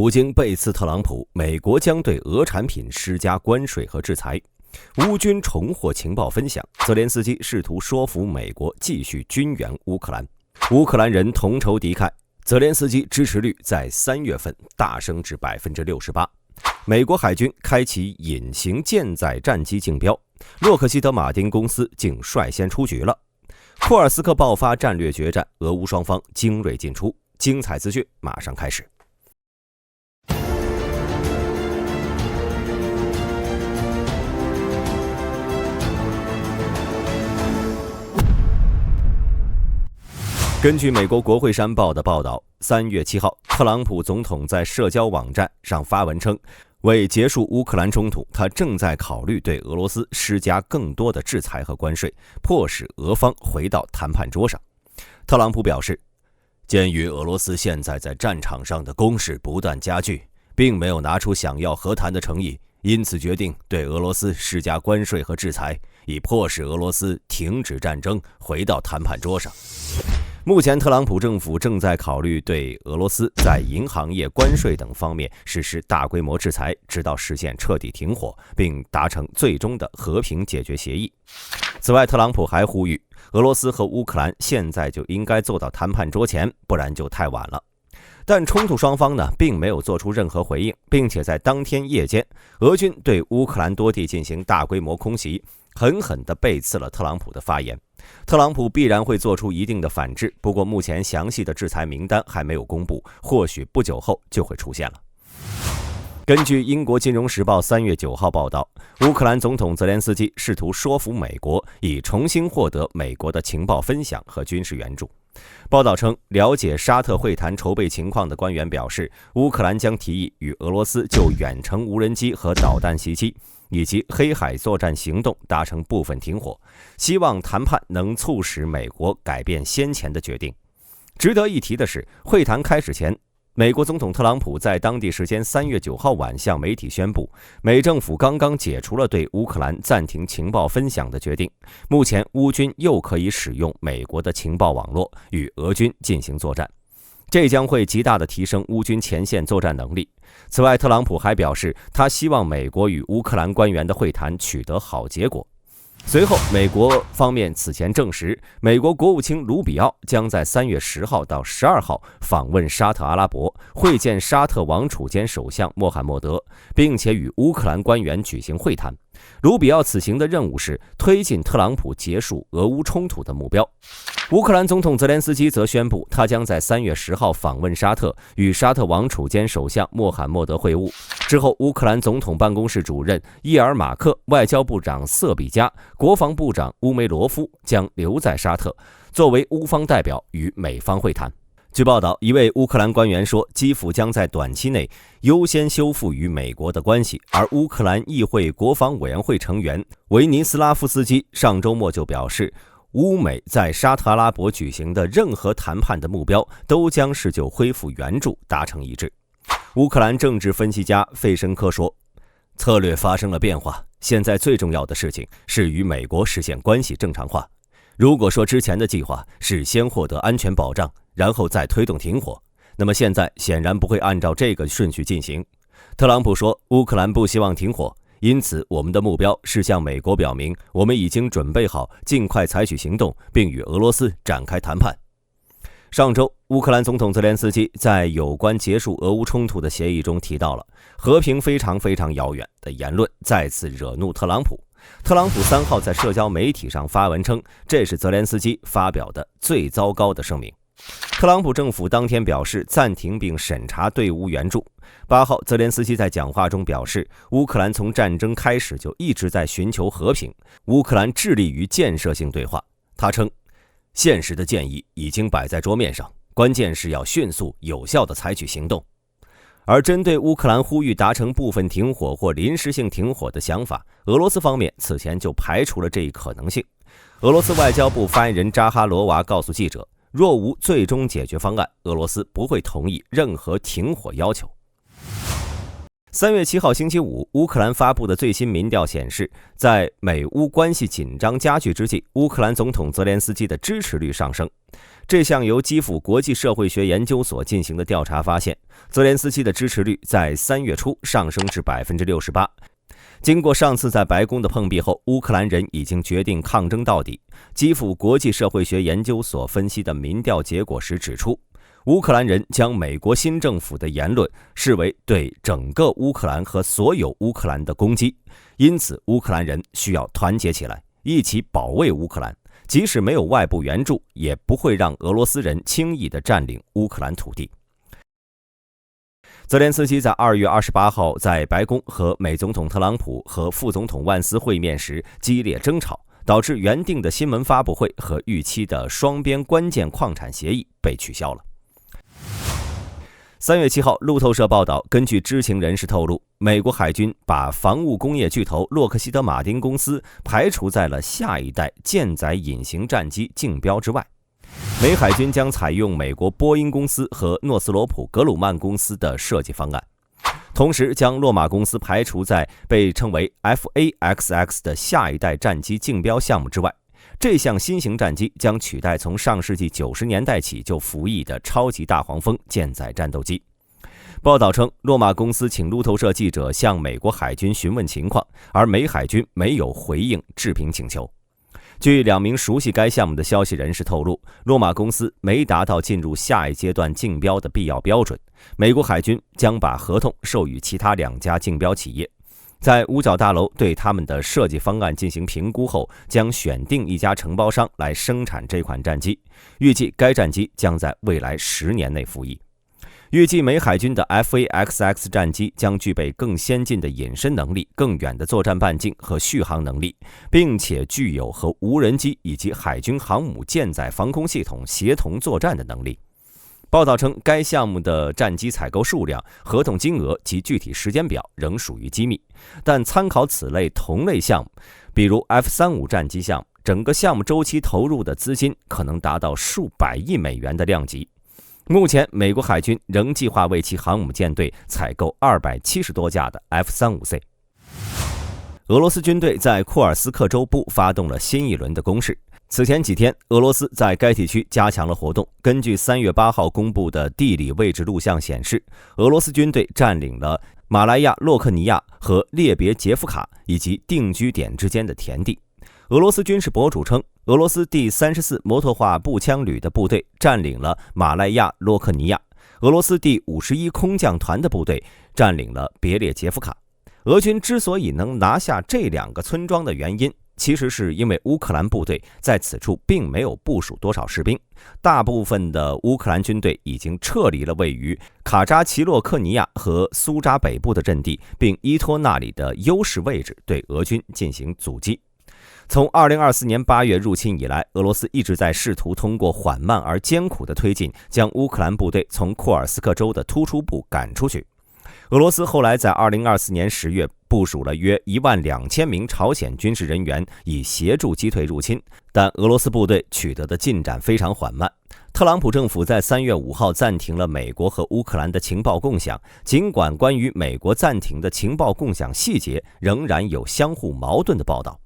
普京背刺特朗普，美国将对俄产品施加关税和制裁。乌军重获情报分享，泽连斯基试图说服美国继续军援乌克兰。乌克兰人同仇敌忾，泽连斯基支持率在3月份大升至 68%。美国海军开启隐形舰载战机竞标，洛克希德马丁公司竟率先出局了。库尔斯克爆发战略决战，俄乌双方精锐尽出。精彩资讯马上开始。根据美国国会山报的报道，3月7号，特朗普总统在社交网站上发文称，为结束乌克兰冲突，他正在考虑对俄罗斯施加更多的制裁和关税，迫使俄方回到谈判桌上。特朗普表示，鉴于俄罗斯现在在战场上的攻势不断加剧，并没有拿出想要和谈的诚意，因此决定对俄罗斯施加关税和制裁，以迫使俄罗斯停止战争，回到谈判桌上。目前，特朗普政府正在考虑对俄罗斯在银行业、关税等方面实施大规模制裁，直到实现彻底停火，并达成最终的和平解决协议。此外，特朗普还呼吁俄罗斯和乌克兰现在就应该坐到谈判桌前，不然就太晚了。但冲突双方呢，并没有做出任何回应，并且在当天夜间，俄军对乌克兰多地进行大规模空袭，狠狠地背刺了特朗普的发言。特朗普必然会做出一定的反制，不过目前详细的制裁名单还没有公布，或许不久后就会出现了。根据英国金融时报3月9号报道，乌克兰总统泽连斯基试图说服美国，以重新获得美国的情报分享和军事援助。报道称，了解沙特会谈筹备情况的官员表示，乌克兰将提议与俄罗斯就远程无人机和导弹袭击以及黑海作战行动达成部分停火，希望谈判能促使美国改变先前的决定。值得一提的是，会谈开始前，美国总统特朗普在当地时间3月9号晚向媒体宣布，美政府刚刚解除了对乌克兰暂停情报分享的决定，目前乌军又可以使用美国的情报网络与俄军进行作战，这将会极大地提升乌军前线作战能力。此外，特朗普还表示，他希望美国与乌克兰官员的会谈取得好结果。随后，美国方面此前证实，美国国务卿卢比奥将在3月10号到12号访问沙特阿拉伯，会见沙特王储兼首相穆罕默德，并且与乌克兰官员举行会谈。卢比奥此行的任务是推进特朗普结束俄乌冲突的目标。乌克兰总统泽连斯基则宣布，他将在3月10号访问沙特，与沙特王储兼首相穆罕默德会晤。之后，乌克兰总统办公室主任伊尔马克、外交部长瑟比加、国防部长乌梅罗夫将留在沙特，作为乌方代表与美方会谈。据报道，一位乌克兰官员说，基辅将在短期内优先修复与美国的关系，而乌克兰议会国防委员会成员维尼斯拉夫斯基上周末就表示，乌美在沙特阿拉伯举行的任何谈判的目标都将是就恢复援助达成一致。乌克兰政治分析家费申科说，策略发生了变化，现在最重要的事情是与美国实现关系正常化。如果说之前的计划是先获得安全保障，然后再推动停火，那么现在显然不会按照这个顺序进行。特朗普说，乌克兰不希望停火，因此我们的目标是向美国表明，我们已经准备好尽快采取行动，并与俄罗斯展开谈判。上周，乌克兰总统泽连斯基在有关结束俄乌冲突的协议中提到了和平非常非常遥远的言论，再次惹怒特朗普。特朗普3号在社交媒体上发文称，这是泽连斯基发表的最糟糕的声明。特朗普政府当天表示暂停并审查对乌援助。8号，泽连斯基在讲话中表示，乌克兰从战争开始就一直在寻求和平，乌克兰致力于建设性对话。他称，现实的建议已经摆在桌面上，关键是要迅速有效地采取行动。而针对乌克兰呼吁达成部分停火或临时性停火的想法，俄罗斯方面此前就排除了这一可能性。俄罗斯外交部发言人扎哈罗娃告诉记者，若无最终解决方案，俄罗斯不会同意任何停火要求。3月7号星期五，乌克兰发布的最新民调显示，在美乌关系紧张加剧之际，乌克兰总统泽连斯基的支持率上升。这项由基辅国际社会学研究所进行的调查发现，泽连斯基的支持率在3月初上升至 68%。经过上次在白宫的碰壁后，乌克兰人已经决定抗争到底。基辅国际社会学研究所分析的民调结果时指出，乌克兰人将美国新政府的言论视为对整个乌克兰和所有乌克兰的攻击，因此乌克兰人需要团结起来，一起保卫乌克兰，即使没有外部援助，也不会让俄罗斯人轻易地占领乌克兰土地。泽连斯基在2月28号在白宫和美总统特朗普和副总统万斯会面时激烈争吵，导致原定的新闻发布会和预期的双边关键矿产协议被取消了。3月7号，路透社报道，根据知情人士透露，美国海军把防务工业巨头洛克希德马丁公司排除在了下一代舰载隐形战机竞标之外。美海军将采用美国波音公司和诺斯罗普格鲁曼公司的设计方案，同时将洛马公司排除在被称为 FAXX 的下一代战机竞标项目之外。这项新型战机将取代从上世纪90年代起就服役的超级大黄蜂舰载战斗机。报道称，洛马公司请路透社记者向美国海军询问情况，而美海军没有回应置评请求。据2名熟悉该项目的消息人士透露，洛马公司没达到进入下一阶段竞标的必要标准，美国海军将把合同授予其他2家竞标企业。在五角大楼对他们的设计方案进行评估后，将选定一家承包商来生产这款战机，预计该战机将在未来10年内服役。预计美海军的 FAXX 战机将具备更先进的隐身能力、更远的作战半径和续航能力，并且具有和无人机以及海军航母舰载防空系统协同作战的能力。报道称，该项目的战机采购数量、合同金额及具体时间表仍属于机密，但参考此类同类项目，比如 F-35战机项目，整个项目周期投入的资金可能达到数百亿美元的量级。目前，美国海军仍计划为其航母舰队采购270多架的 F-35C。俄罗斯军队在库尔斯克州部发动了新一轮的攻势。此前几天，俄罗斯在该地区加强了活动。根据3月8号公布的地理位置录像显示，俄罗斯军队占领了马莱亚洛克尼亚和列别捷夫卡以及定居点之间的田地。俄罗斯军事博主称，俄罗斯第34摩托化步枪旅的部队占领了马莱亚洛克尼亚，俄罗斯第51空降团的部队占领了别列捷夫卡。俄军之所以能拿下这2个村庄的原因，其实是因为乌克兰部队在此处并没有部署多少士兵，大部分的乌克兰军队已经撤离了位于卡扎奇洛克尼亚和苏扎北部的阵地，并依托那里的优势位置对俄军进行阻击。从2024年8月入侵以来，俄罗斯一直在试图通过缓慢而艰苦的推进，将乌克兰部队从库尔斯克州的突出部赶出去。俄罗斯后来在2024年10月部署了约12000名朝鲜军事人员，以协助击退入侵，但俄罗斯部队取得的进展非常缓慢。特朗普政府在3月5号暂停了美国和乌克兰的情报共享，尽管关于美国暂停的情报共享细节仍然有相互矛盾的报道。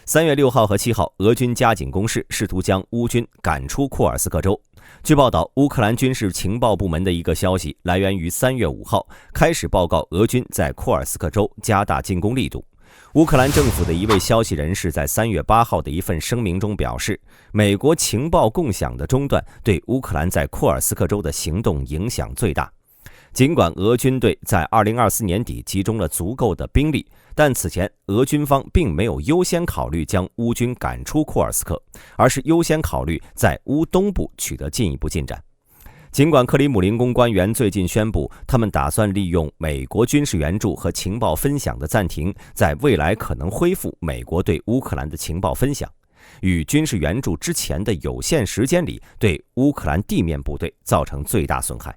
3月6号和7号，俄军加紧攻势，试图将乌军赶出库尔斯克州。据报道，乌克兰军事情报部门的一个消息来源于3月5号开始报告俄军在库尔斯克州加大进攻力度。乌克兰政府的一位消息人士在3月8号的一份声明中表示，美国情报共享的中断对乌克兰在库尔斯克州的行动影响最大。尽管俄军队在2024年底集中了足够的兵力，但此前俄军方并没有优先考虑将乌军赶出库尔斯克，而是优先考虑在乌东部取得进一步进展。尽管克里姆林宫官员最近宣布，他们打算利用美国军事援助和情报分享的暂停，在未来可能恢复美国对乌克兰的情报分享，与军事援助之前的有限时间里对乌克兰地面部队造成最大损害。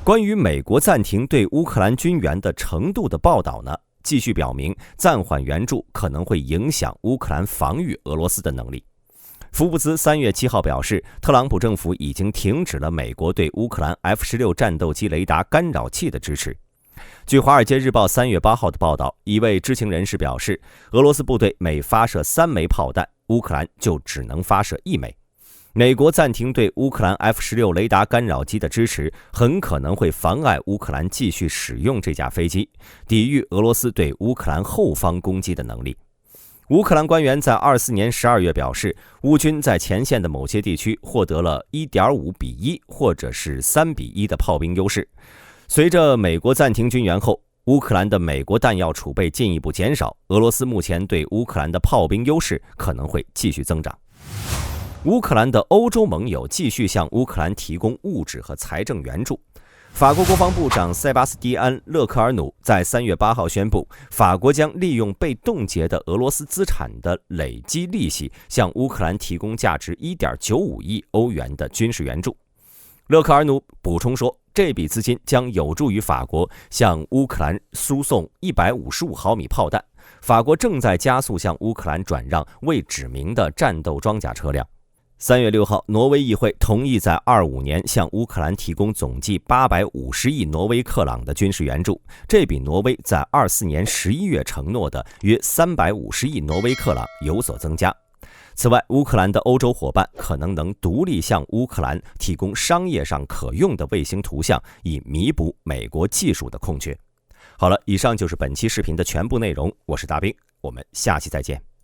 关于美国暂停对乌克兰军援的程度的报道呢，继续表明暂缓援助可能会影响乌克兰防御俄罗斯的能力。福布斯3月7号表示，特朗普政府已经停止了美国对乌克兰 F-16战斗机雷达干扰器的支持。据《华尔街日报》3月8号的报道，一位知情人士表示，俄罗斯部队每发射3枚炮弹，乌克兰就只能发射1枚。美国暂停对乌克兰 F-16雷达干扰机的支持，很可能会妨碍乌克兰继续使用这架飞机，抵御俄罗斯对乌克兰后方攻击的能力。乌克兰官员在24年12月表示，乌军在前线的某些地区获得了1.5:1或者是3:1的炮兵优势。随着美国暂停军援后，乌克兰的美国弹药储备进一步减少，俄罗斯目前对乌克兰的炮兵优势可能会继续增长。乌克兰的欧洲盟友继续向乌克兰提供物质和财政援助。法国国防部长塞巴斯蒂安·勒克尔努在3月8号宣布，法国将利用被冻结的俄罗斯资产的累积利息，向乌克兰提供价值1.95亿欧元的军事援助。勒克尔努补充说，这笔资金将有助于法国向乌克兰输送155毫米炮弹。法国正在加速向乌克兰转让未指明的战斗装甲车辆。3月6号，挪威议会同意在25年向乌克兰提供总计850亿挪威克朗的军事援助，这比挪威在24年11月承诺的约350亿挪威克朗有所增加。此外，乌克兰的欧洲伙伴可能独立向乌克兰提供商业上可用的卫星图像，以弥补美国技术的空缺。好了，以上就是本期视频的全部内容，我是大兵，我们下期再见。